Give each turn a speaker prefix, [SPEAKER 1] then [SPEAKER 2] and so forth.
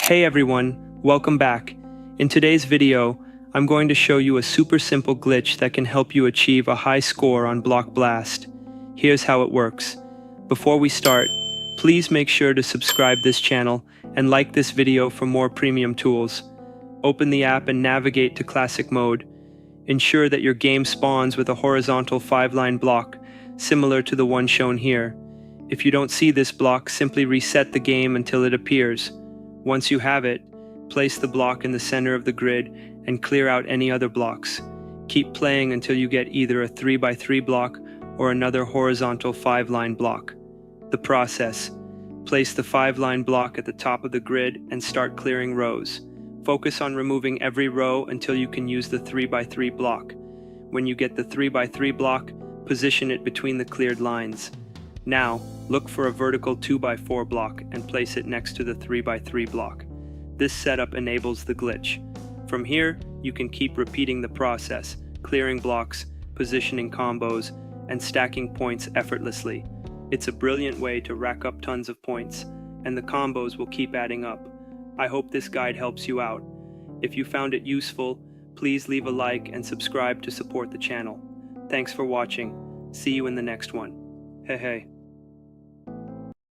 [SPEAKER 1] Hey everyone, welcome back. In today's video, I'm going to show you a super simple glitch that can help you achieve a high score on Block Blast. Here's how it works. Before we start, please make sure to subscribe this channel and like this video for more premium tools. Open the app and navigate to Classic Mode. Ensure that your game spawns with a horizontal 5-line block, similar to the one shown here. If you don't see this block, simply reset the game until it appears. Once you have it, place the block in the center of the grid and clear out any other blocks. Keep playing until you get either a 3x3 block or another horizontal 5-line block. The process: place the 5-line block at the top of the grid and start clearing rows. Focus on removing every row until you can use the 3x3 block. When you get the 3x3 block, position it between the cleared lines. Now, look for a vertical 2x4 block and place it next to the 3x3 block. This setup enables the glitch. From here, you can keep repeating the process, clearing blocks, positioning combos, and stacking points effortlessly. It's a brilliant way to rack up tons of points, and the combos will keep adding up. I hope this guide helps you out. If you found it useful, please leave a like and subscribe to support the channel. Thanks for watching. See you in the next one. Hey.